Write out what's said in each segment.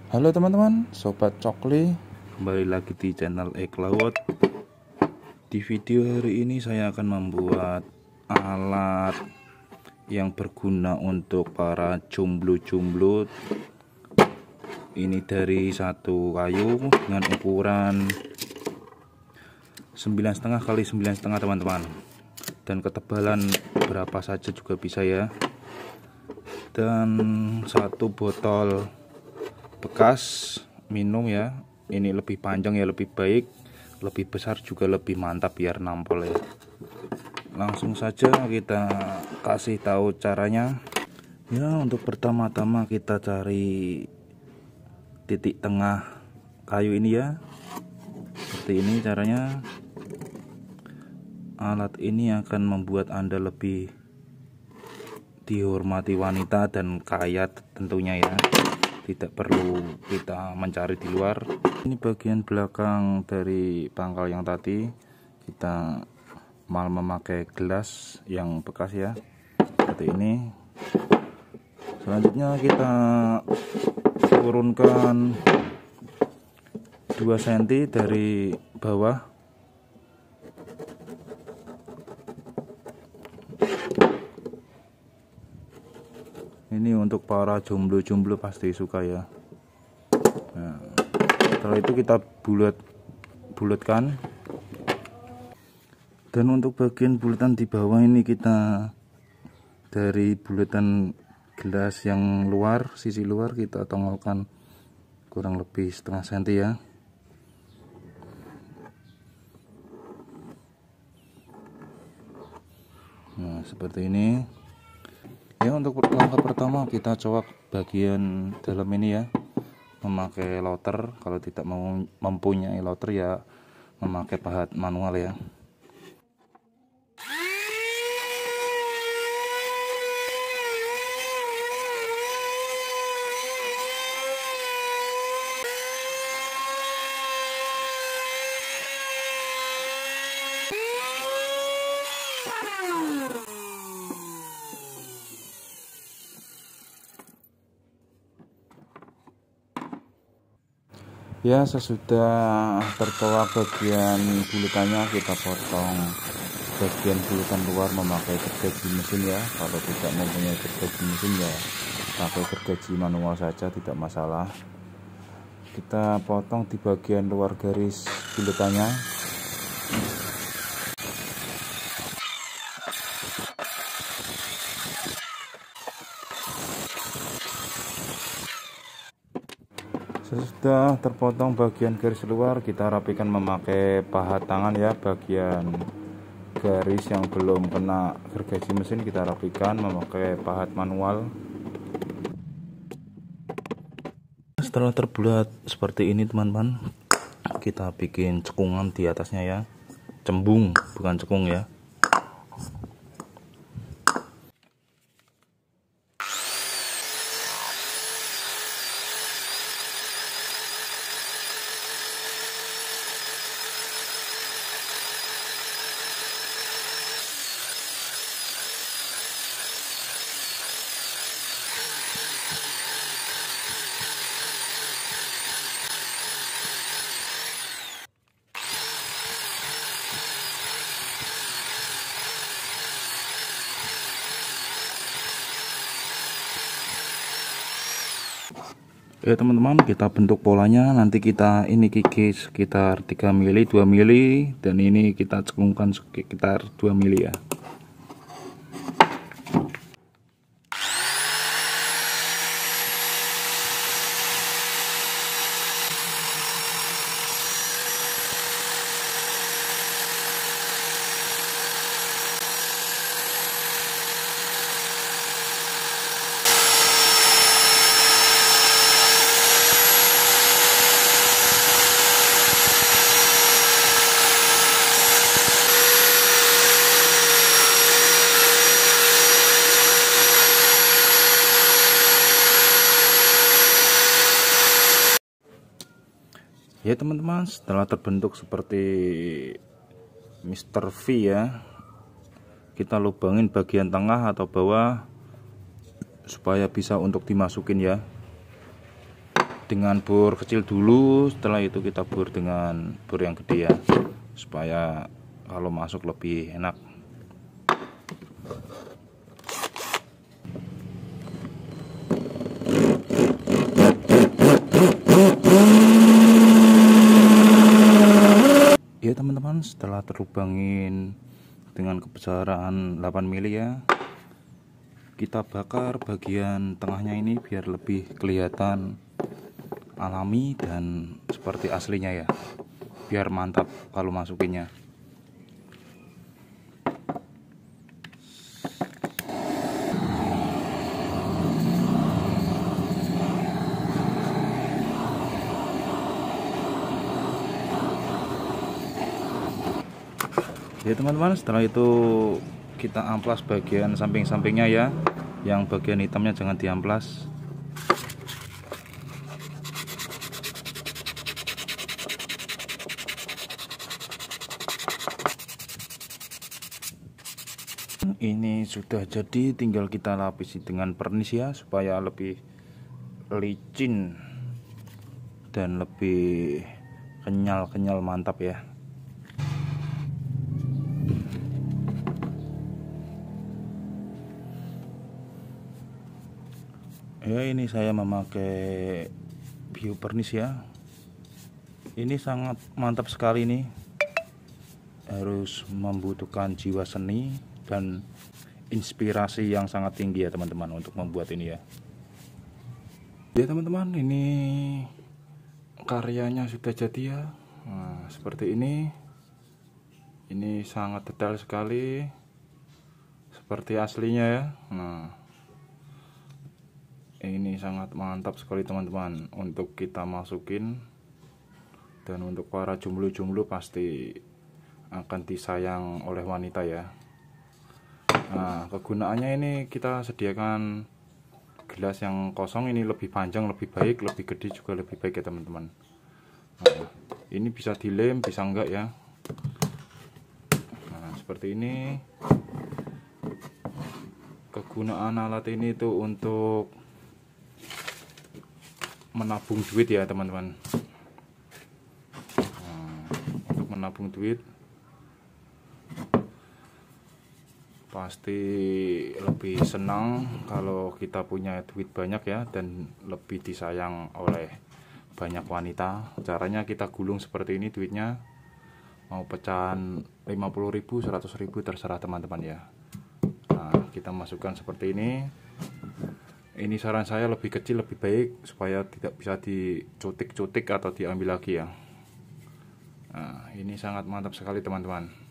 Halo teman-teman, Sobat Cokli, kembali lagi di channel Eklaut. Di video hari ini saya akan membuat alat yang berguna untuk para jomblo-jomblo. Ini dari satu kayu dengan ukuran 9,5 kali 9,5 teman-teman, dan ketebalan berapa saja juga bisa ya. Dan satu botol bekas minum ya, ini lebih panjang ya, lebih baik, lebih besar juga lebih mantap biar nampol ya. Langsung saja kita kasih tahu caranya ya. Untuk pertama-tama kita cari titik tengah kayu ini ya, seperti ini caranya. Alat ini akan membuat Anda lebih dihormati wanita dan kaya tentunya ya, tidak perlu kita mencari di luar. Ini bagian belakang dari pangkal yang tadi, kita mal memakai gelas yang bekas ya, seperti ini. Selanjutnya kita turunkan 2 cm dari bawah. Ini untuk para jomblo-jomblo pasti suka ya. Nah, setelah itu kita bulatkan. Dan untuk bagian bulatan di bawah ini kita dari bulatan gelas yang luar, sisi luar kita tongolkan kurang lebih setengah senti ya. Nah, seperti ini. Ya, untuk langkah pertama kita cowok bagian dalam ini ya, memakai louter. Kalau tidak mempunyai louter ya memakai pahat manual ya. Ya, sesudah tercowok bagian bulutannya, kita potong bagian bulutan luar memakai gergaji mesin ya. Kalau tidak mempunyai gergaji mesin ya pakai gergaji manual saja, tidak masalah. Kita potong di bagian luar garis bulutannya. Sesudah terpotong bagian garis luar, kita rapikan memakai pahat tangan ya. Bagian garis yang belum kena gergaji mesin kita rapikan memakai pahat manual. Setelah terbulat seperti ini teman-teman, kita bikin cekungan di atasnya ya. Cembung, bukan cekung ya. Ya teman-teman, kita bentuk polanya. Nanti kita ini gigi sekitar 3 mili, 2 mili, dan ini kita cekungkan sekitar 2 mili ya. Ya teman-teman, setelah terbentuk seperti Mr. V ya, kita lubangin bagian tengah atau bawah supaya bisa untuk dimasukin ya. dengan bor kecil dulu, setelah itu kita bor dengan bor yang gede ya, supaya kalau masuk lebih enak. Ya teman-teman, setelah terlubangin dengan kebesaran 8 mili ya, kita bakar bagian tengahnya ini biar lebih kelihatan alami dan seperti aslinya ya, biar mantap kalau masukinnya. Ya teman-teman, setelah itu kita amplas bagian samping-sampingnya ya, yang bagian hitamnya jangan diamplas. Ini sudah jadi, tinggal kita lapisi dengan pernis ya, supaya lebih licin dan lebih kenyal-kenyal mantap ya. Ya, ini saya memakai bio pernis ya. Ini sangat mantap sekali nih. Harus membutuhkan jiwa seni dan inspirasi yang sangat tinggi ya teman-teman untuk membuat ini ya. Ya teman-teman, ini karyanya sudah jadi ya. Nah, seperti ini. Ini sangat detail sekali, seperti aslinya ya. Nah, ini sangat mantap sekali teman-teman untuk kita masukin, dan untuk para jomblo-jomblo pasti akan disayang oleh wanita ya. Nah, kegunaannya ini kita sediakan gelas yang kosong, ini lebih panjang lebih baik, lebih gede juga lebih baik ya teman-teman. Nah, ini bisa dilem bisa enggak ya. Nah, seperti ini. Kegunaan alat ini itu untuk menabung duit ya teman-teman. Nah, untuk menabung duit pasti lebih senang kalau kita punya duit banyak ya, dan lebih disayang oleh banyak wanita. Caranya kita gulung seperti ini duitnya, mau pecahan 50.000 100.000 terserah teman-teman ya. Nah, kita masukkan seperti ini. Ini saran saya lebih kecil lebih baik, supaya tidak bisa dicutik-cutik atau diambil lagi ya. Nah, ini sangat mantap sekali teman-teman.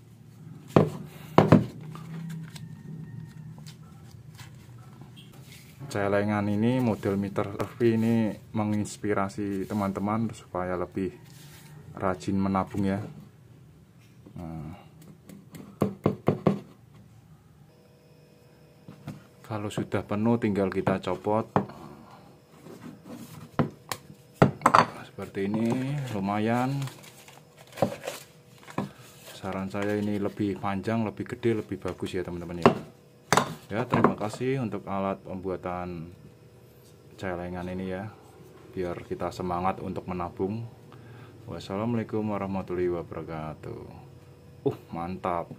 Celengan ini, model meter Earthy ini menginspirasi teman-teman supaya lebih rajin menabung ya. Nah, kalau sudah penuh tinggal kita copot seperti ini, lumayan. Saran saya ini lebih panjang, lebih gede, lebih bagus ya teman-teman ya. Ya, terima kasih untuk alat pembuatan celengan ini ya, biar kita semangat untuk menabung. Wassalamualaikum warahmatullahi wabarakatuh. Mantap.